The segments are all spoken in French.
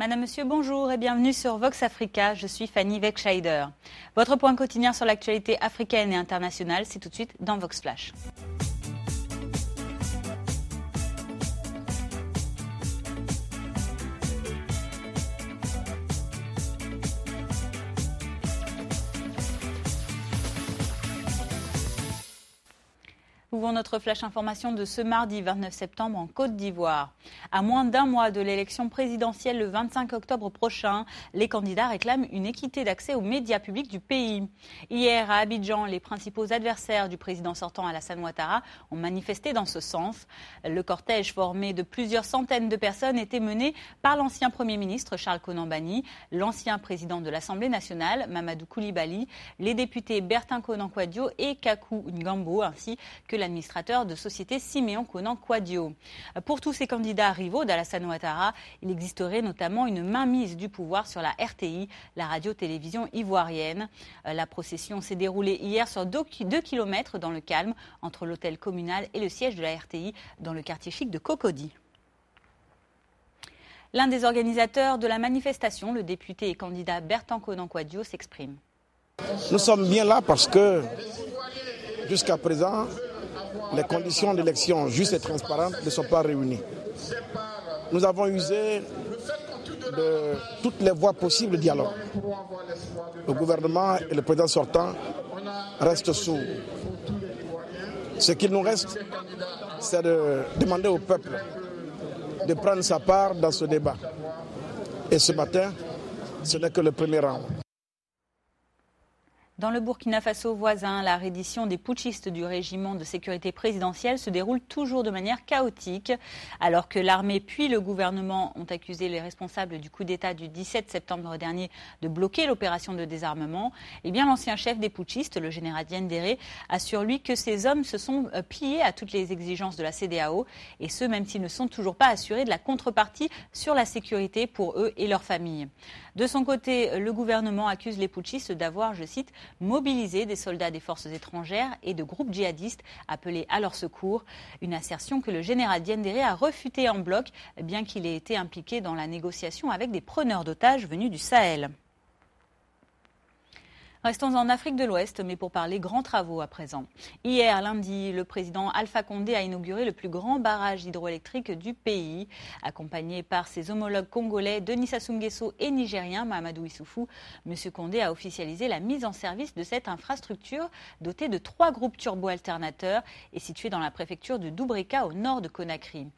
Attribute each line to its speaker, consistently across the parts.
Speaker 1: Madame, Monsieur, bonjour et bienvenue sur Vox Africa. Je suis Fanny Weckscheider. Votre point quotidien sur l'actualité africaine et internationale, c'est tout de suite dans Vox Flash. Ouvrons notre flash information de ce mardi 29 septembre en Côte d'Ivoire. À moins d'un mois de l'élection présidentielle le 25 octobre prochain, les candidats réclament une équité d'accès aux médias publics du pays. Hier, à Abidjan, les principaux adversaires du président sortant Alassane Ouattara ont manifesté dans ce sens. Le cortège formé de plusieurs centaines de personnes était mené par l'ancien Premier ministre Charles Konan Banny, l'ancien président de l'Assemblée nationale Mamadou Koulibaly, les députés Bertin Konan Kouadio et Kakou Ngambo, ainsi que l'administrateur de société Siméon Konan Kouadio. Pour tous ces candidats rivaux d'Alassane Ouattara, il existerait notamment une mainmise du pouvoir sur la RTI, la radio-télévision ivoirienne. La procession s'est déroulée hier sur 2 kilomètres dans le calme entre l'hôtel communal et le siège de la RTI dans le quartier chic de Cocody. L'un des organisateurs de la manifestation, le député et candidat Bertin Konan Kouadio, s'exprime.
Speaker 2: Nous sommes bien là parce que jusqu'à présent, les conditions d'élection justes et transparentes ne sont pas réunies. Nous avons usé de toutes les voies possibles de dialogue. Le gouvernement et le président sortant restent sourds. Ce qu'il nous reste, c'est de demander au peuple de prendre sa part dans ce débat. Et ce matin, ce n'est que le premier rang.
Speaker 1: Dans le Burkina Faso voisin, la reddition des putschistes du régiment de sécurité présidentielle se déroule toujours de manière chaotique. Alors que l'armée puis le gouvernement ont accusé les responsables du coup d'État du 17 septembre dernier de bloquer l'opération de désarmement, eh bien l'ancien chef des putschistes, le général Diendéré, assure lui que ces hommes se sont pliés à toutes les exigences de la CEDEAO, et ce même s'ils ne sont toujours pas assurés de la contrepartie sur la sécurité pour eux et leurs familles. De son côté, le gouvernement accuse les putschistes d'avoir, je cite, mobilisé des soldats des forces étrangères et de groupes djihadistes appelés à leur secours. Une assertion que le général Diendéré a refutée en bloc, bien qu'il ait été impliqué dans la négociation avec des preneurs d'otages venus du Sahel. Restons en Afrique de l'Ouest, mais pour parler grands travaux à présent. Hier, lundi, le président Alpha Condé a inauguré le plus grand barrage hydroélectrique du pays. Accompagné par ses homologues congolais Denis Sassou Nguesso et nigérien Mahamadou Issoufou, M. Condé a officialisé la mise en service de cette infrastructure dotée de 3 groupes turbo-alternateurs et située dans la préfecture de Doubrika au nord de Conakry.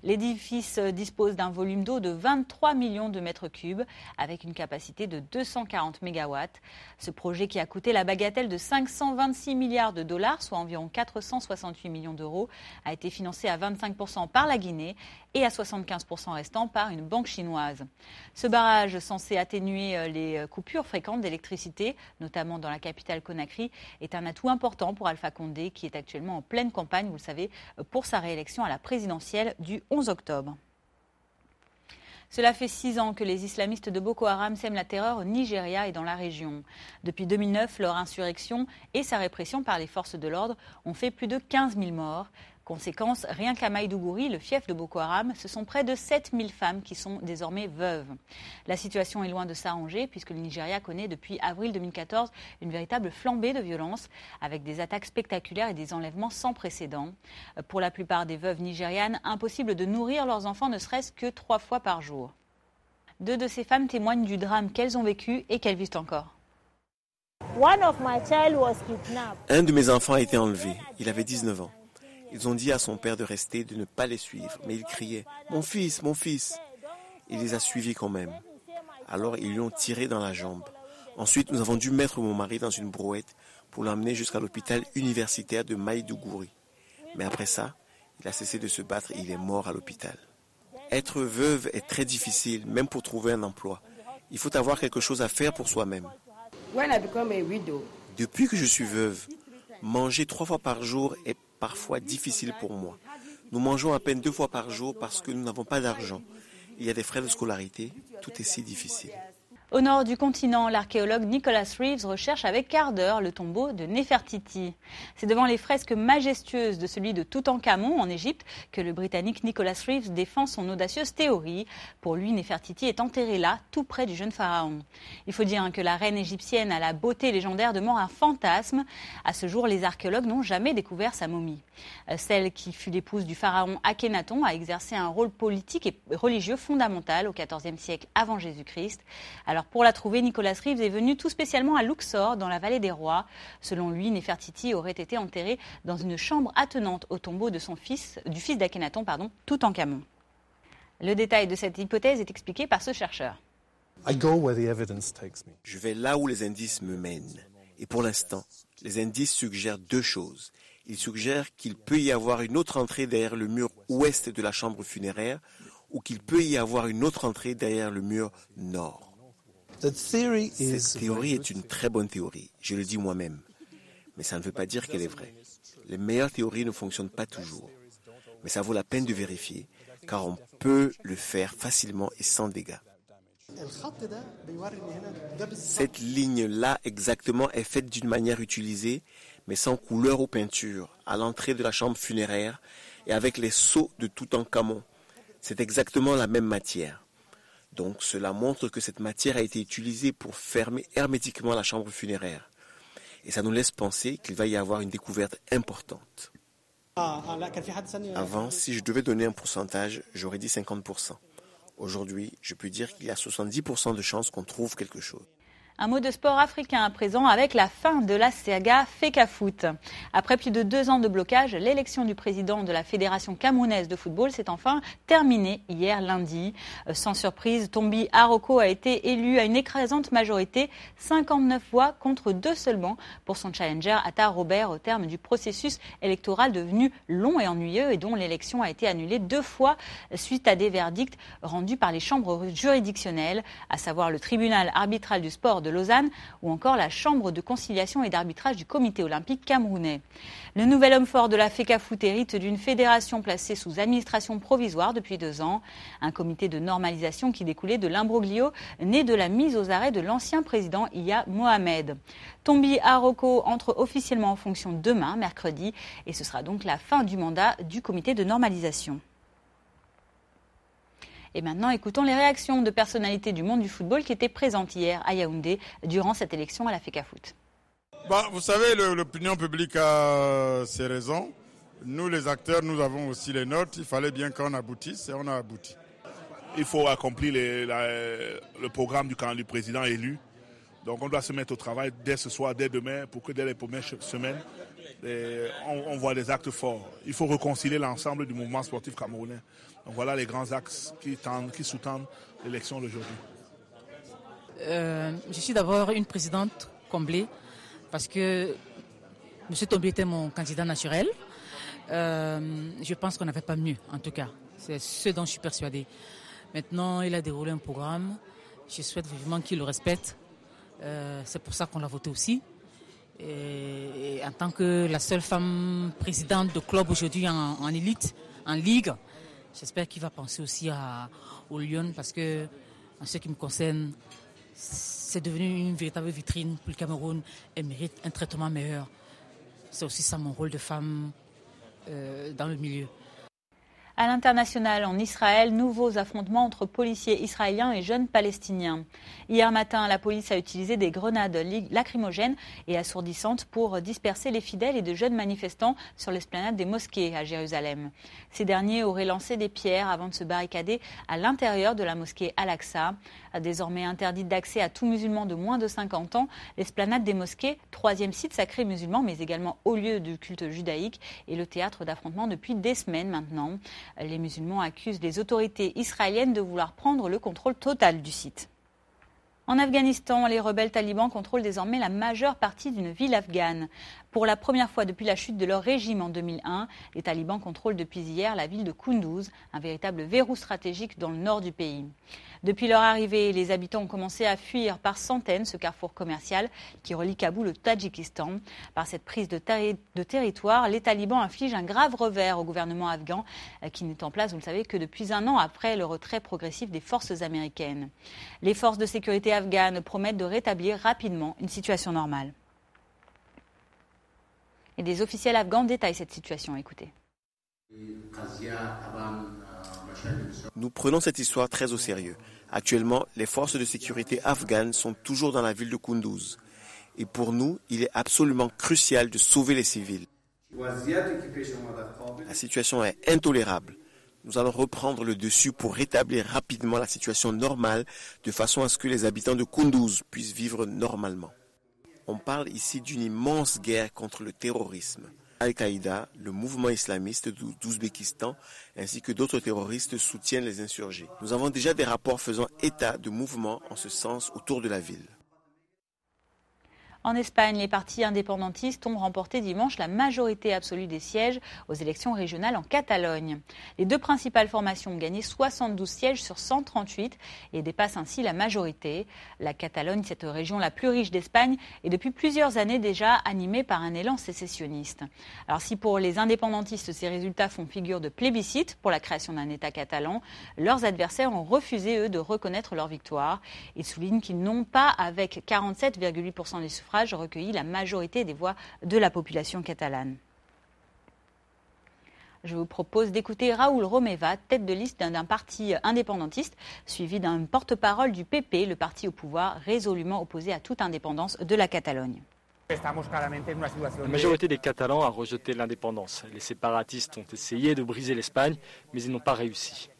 Speaker 1: L'édifice dispose d'un volume d'eau de 23 millions de mètres cubes avec une capacité de 240 mégawatts. Ce projet qui a coûté la bagatelle de 526 milliards de dollars, soit environ 468 millions d'euros, a été financé à 25% par la Guinée et à 75% restant par une banque chinoise. Ce barrage, censé atténuer les coupures fréquentes d'électricité, notamment dans la capitale Conakry, est un atout important pour Alpha Condé, qui est actuellement en pleine campagne, vous le savez, pour sa réélection à la présidentielle du 11 octobre. Cela fait 6 ans que les islamistes de Boko Haram sèment la terreur au Nigeria et dans la région. Depuis 2009, leur insurrection et sa répression par les forces de l'ordre ont fait plus de 15 000 morts. Conséquence, rien qu'à Maïdougouri, le fief de Boko Haram, ce sont près de 7 000 femmes qui sont désormais veuves. La situation est loin de s'arranger puisque le Nigeria connaît depuis avril 2014 une véritable flambée de violence avec des attaques spectaculaires et des enlèvements sans précédent. Pour la plupart des veuves nigérianes, impossible de nourrir leurs enfants ne serait-ce que 3 fois par jour. 2 de ces femmes témoignent du drame qu'elles ont vécu et qu'elles vivent encore.
Speaker 3: Un de mes enfants a été enlevé. Il avait 19 ans. Ils ont dit à son père de rester, de ne pas les suivre. Mais il criait « Mon fils, mon fils !» Il les a suivis quand même. Alors ils lui ont tiré dans la jambe. Ensuite, nous avons dû mettre mon mari dans une brouette pour l'emmener jusqu'à l'hôpital universitaire de Maïdougouri. Mais après ça, il a cessé de se battre et il est mort à l'hôpital. Être veuve est très difficile, même pour trouver un emploi. Il faut avoir quelque chose à faire pour soi-même. Depuis que je suis veuve, manger 3 fois par jour est parfois difficile pour moi. Nous mangeons à peine 2 fois par jour parce que nous n'avons pas d'argent. Il y a des frais de scolarité, tout est si difficile.
Speaker 1: Au nord du continent, l'archéologue Nicholas Reeves recherche avec ardeur le tombeau de Néfertiti. C'est devant les fresques majestueuses de celui de Toutankhamon en Égypte que le Britannique Nicholas Reeves défend son audacieuse théorie. Pour lui, Néfertiti est enterré là, tout près du jeune pharaon. Il faut dire que la reine égyptienne à la beauté légendaire demeure un fantasme. À ce jour, les archéologues n'ont jamais découvert sa momie. Celle qui fut l'épouse du pharaon Akhénaton a exercé un rôle politique et religieux fondamental au XIVe siècle avant Jésus-Christ. Alors pour la trouver, Nicholas Reeves est venu tout spécialement à Luxor, dans la vallée des rois. Selon lui, Néfertiti aurait été enterrée dans une chambre attenante au tombeau de du fils d'Akhénaton, Toutankhamon. Le détail de cette hypothèse est expliqué par ce chercheur.
Speaker 3: Je vais là où les indices me mènent. Et pour l'instant, les indices suggèrent deux choses. Ils suggèrent qu'il peut y avoir une autre entrée derrière le mur ouest de la chambre funéraire ou qu'il peut y avoir une autre entrée derrière le mur nord. Cette théorie est une très bonne théorie, je le dis moi-même. Mais ça ne veut pas dire qu'elle est vraie. Les meilleures théories ne fonctionnent pas toujours. Mais ça vaut la peine de vérifier, car on peut le faire facilement et sans dégâts. Cette ligne-là exactement est faite d'une manière utilisée, mais sans couleur ou peinture, à l'entrée de la chambre funéraire et avec les sceaux de Toutankhamon. C'est exactement la même matière. Donc cela montre que cette matière a été utilisée pour fermer hermétiquement la chambre funéraire. Et ça nous laisse penser qu'il va y avoir une découverte importante. Avant, si je devais donner un pourcentage, j'aurais dit 50%. Aujourd'hui, je peux dire qu'il y a 70% de chances qu'on trouve quelque chose.
Speaker 1: Un mot de sport africain à présent avec la fin de la saga Fecafoot. Après plus de 2 ans de blocage, l'élection du président de la Fédération camerounaise de football s'est enfin terminée hier lundi. Sans surprise, Tombi Aroko a été élu à une écrasante majorité, 59 voix contre 2 seulement pour son challenger Atta Robert au terme du processus électoral devenu long et ennuyeux et dont l'élection a été annulée 2 fois suite à des verdicts rendus par les chambres juridictionnelles, à savoir le tribunal arbitral du sport de Lausanne ou encore la chambre de conciliation et d'arbitrage du comité olympique camerounais. Le nouvel homme fort de la Fecafoot hérite d'une fédération placée sous administration provisoire depuis 2 ans. Un comité de normalisation qui découlait de l'imbroglio né de la mise aux arrêts de l'ancien président Iya Mohamed. Tombi Aroko entre officiellement en fonction demain, mercredi, et ce sera donc la fin du mandat du comité de normalisation. Et maintenant, écoutons les réactions de personnalités du monde du football qui étaient présentes hier à Yaoundé durant cette élection à la Fecafoot.
Speaker 4: Vous savez, l'opinion publique a ses raisons. Nous, les acteurs, nous avons aussi les nôtres. Il fallait bien qu'on aboutisse et on a abouti.
Speaker 5: Il faut accomplir le programme du président élu. Donc on doit se mettre au travail dès ce soir, dès demain, pour que dès les premières semaines, on voit des actes forts. Il faut réconcilier l'ensemble du mouvement sportif camerounais. Donc voilà les grands axes qui sous-tendent l'élection d'aujourd'hui.
Speaker 6: Je suis d'abord une présidente comblée parce que M. Tombi était mon candidat naturel. Je pense qu'on n'avait pas mieux, en tout cas. C'est ce dont je suis persuadée. Maintenant, il a déroulé un programme. Je souhaite vivement qu'il le respecte. C'est pour ça qu'on l'a voté aussi. Et en tant que la seule femme présidente de club aujourd'hui en élite, en ligue, j'espère qu'il va penser aussi au Lyon parce que, en ce qui me concerne, c'est devenu une véritable vitrine pour le Cameroun et mérite un traitement meilleur. C'est aussi ça mon rôle de femme dans le milieu.
Speaker 1: À l'international, en Israël, nouveaux affrontements entre policiers israéliens et jeunes palestiniens. Hier matin, la police a utilisé des grenades lacrymogènes et assourdissantes pour disperser les fidèles et de jeunes manifestants sur l'esplanade des mosquées à Jérusalem. Ces derniers auraient lancé des pierres avant de se barricader à l'intérieur de la mosquée Al-Aqsa. Désormais interdite d'accès à tout musulman de moins de 50 ans, l'esplanade des mosquées, 3e site sacré musulman, mais également haut lieu du culte judaïque, est le théâtre d'affrontements depuis des semaines maintenant. Les musulmans accusent les autorités israéliennes de vouloir prendre le contrôle total du site. En Afghanistan, les rebelles talibans contrôlent désormais la majeure partie d'une ville afghane. Pour la première fois depuis la chute de leur régime en 2001, les talibans contrôlent depuis hier la ville de Kunduz, un véritable verrou stratégique dans le nord du pays. Depuis leur arrivée, les habitants ont commencé à fuir par centaines ce carrefour commercial qui relie Kaboul au Tadjikistan. Par cette prise de territoire, les talibans infligent un grave revers au gouvernement afghan qui n'est en place, vous le savez, que depuis un an après le retrait progressif des forces américaines. Les forces de sécurité afghanes promettent de rétablir rapidement une situation normale. Et des officiels afghans détaillent cette situation. Écoutez.
Speaker 3: Nous prenons cette histoire très au sérieux. Actuellement, les forces de sécurité afghanes sont toujours dans la ville de Kunduz. Et pour nous, il est absolument crucial de sauver les civils. La situation est intolérable. Nous allons reprendre le dessus pour rétablir rapidement la situation normale de façon à ce que les habitants de Kunduz puissent vivre normalement. On parle ici d'une immense guerre contre le terrorisme. Al-Qaïda, le mouvement islamiste d'Ouzbékistan, ainsi que d'autres terroristes soutiennent les insurgés. Nous avons déjà des rapports faisant état de mouvements en ce sens autour de la ville.
Speaker 1: En Espagne, les partis indépendantistes ont remporté dimanche la majorité absolue des sièges aux élections régionales en Catalogne. Les deux principales formations ont gagné 72 sièges sur 138 et dépassent ainsi la majorité. La Catalogne, cette région la plus riche d'Espagne, est depuis plusieurs années déjà animée par un élan sécessionniste. Alors si pour les indépendantistes, ces résultats font figure de plébiscite pour la création d'un État catalan, leurs adversaires ont refusé, eux, de reconnaître leur victoire. Ils soulignent qu'ils n'ont pas, avec 47,8% des suffrages, recueilli la majorité des voix de la population catalane. Je vous propose d'écouter Raúl Romeva, tête de liste d'un parti indépendantiste, suivi d'un porte-parole du PP, le parti au pouvoir, résolument opposé à toute indépendance de la Catalogne.
Speaker 7: La majorité des Catalans a rejeté l'indépendance. Les séparatistes ont essayé de briser l'Espagne, mais ils n'ont pas réussi.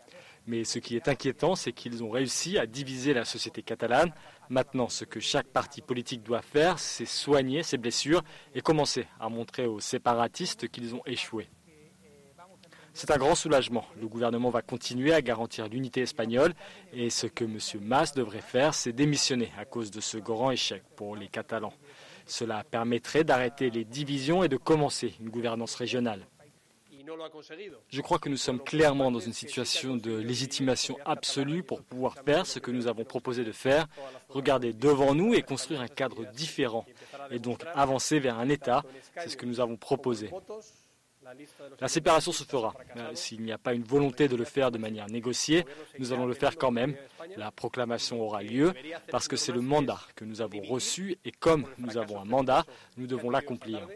Speaker 7: Mais ce qui est inquiétant, c'est qu'ils ont réussi à diviser la société catalane. Maintenant, ce que chaque parti politique doit faire, c'est soigner ces blessures et commencer à montrer aux séparatistes qu'ils ont échoué. C'est un grand soulagement. Le gouvernement va continuer à garantir l'unité espagnole et ce que M. Mas devrait faire, c'est démissionner à cause de ce grand échec pour les Catalans. Cela permettrait d'arrêter les divisions et de commencer une gouvernance régionale. Je crois que nous sommes clairement dans une situation de légitimation absolue pour pouvoir faire ce que nous avons proposé de faire, regarder devant nous et construire un cadre différent, et donc avancer vers un État, c'est ce que nous avons proposé. La séparation se fera. S'il n'y a pas une volonté de le faire de manière négociée, nous allons le faire quand même. La proclamation aura lieu parce que c'est le mandat que nous avons reçu et comme nous avons un mandat, nous devons l'accomplir.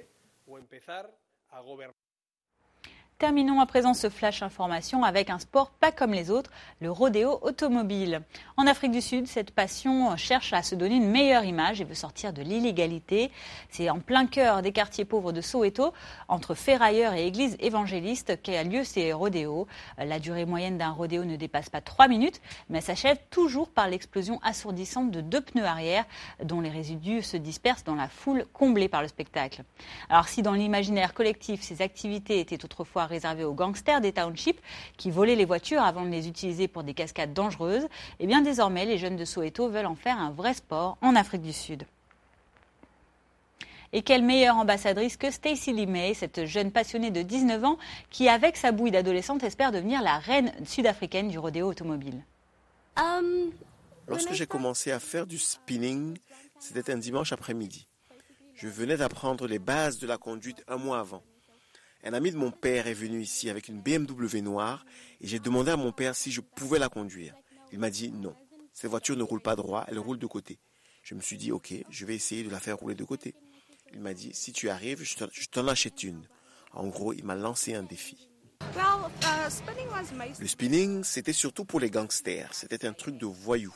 Speaker 1: Terminons à présent ce flash information avec un sport pas comme les autres, le rodéo automobile. En Afrique du Sud, cette passion cherche à se donner une meilleure image et veut sortir de l'illégalité. C'est en plein cœur des quartiers pauvres de Soweto, entre ferrailleurs et églises évangélistes, qu'a lieu ces rodéos. La durée moyenne d'un rodéo ne dépasse pas 3 minutes, mais s'achève toujours par l'explosion assourdissante de 2 pneus arrière, dont les résidus se dispersent dans la foule comblée par le spectacle. Alors si dans l'imaginaire collectif, ces activités étaient autrefois réservé aux gangsters des townships qui volaient les voitures avant de les utiliser pour des cascades dangereuses, et bien désormais les jeunes de Soweto veulent en faire un vrai sport en Afrique du Sud. Et quelle meilleure ambassadrice que Stacey Lee May, cette jeune passionnée de 19 ans qui, avec sa bouille d'adolescente, espère devenir la reine sud-africaine du rodéo automobile.
Speaker 3: Lorsque j'ai commencé à faire du spinning, c'était un dimanche après-midi. Je venais d'apprendre les bases de la conduite un mois avant. Un ami de mon père est venu ici avec une BMW noire et j'ai demandé à mon père si je pouvais la conduire. Il m'a dit non, cette voiture ne roule pas droit, elle roule de côté. Je me suis dit ok, je vais essayer de la faire rouler de côté. Il m'a dit si tu arrives, je t'en achète une. En gros, il m'a lancé un défi. Le spinning, c'était surtout pour les gangsters. C'était un truc de voyous.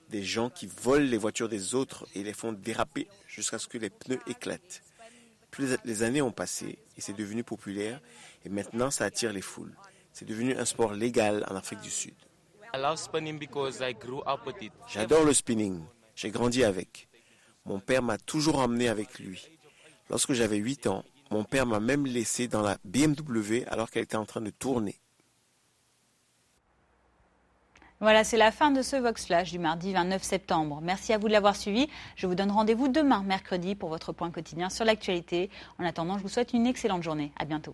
Speaker 3: Des gens qui volent les voitures des autres et les font déraper jusqu'à ce que les pneus éclatent. Plus les années ont passé et c'est devenu populaire et maintenant ça attire les foules. C'est devenu un sport légal en Afrique du Sud. J'adore le spinning, j'ai grandi avec. Mon père m'a toujours emmené avec lui. Lorsque j'avais 8 ans, mon père m'a même laissé dans la BMW alors qu'elle était en train de tourner.
Speaker 1: Voilà, c'est la fin de ce Vox Flash du mardi 29 septembre. Merci à vous de l'avoir suivi. Je vous donne rendez-vous demain, mercredi, pour votre point quotidien sur l'actualité. En attendant, je vous souhaite une excellente journée. À bientôt.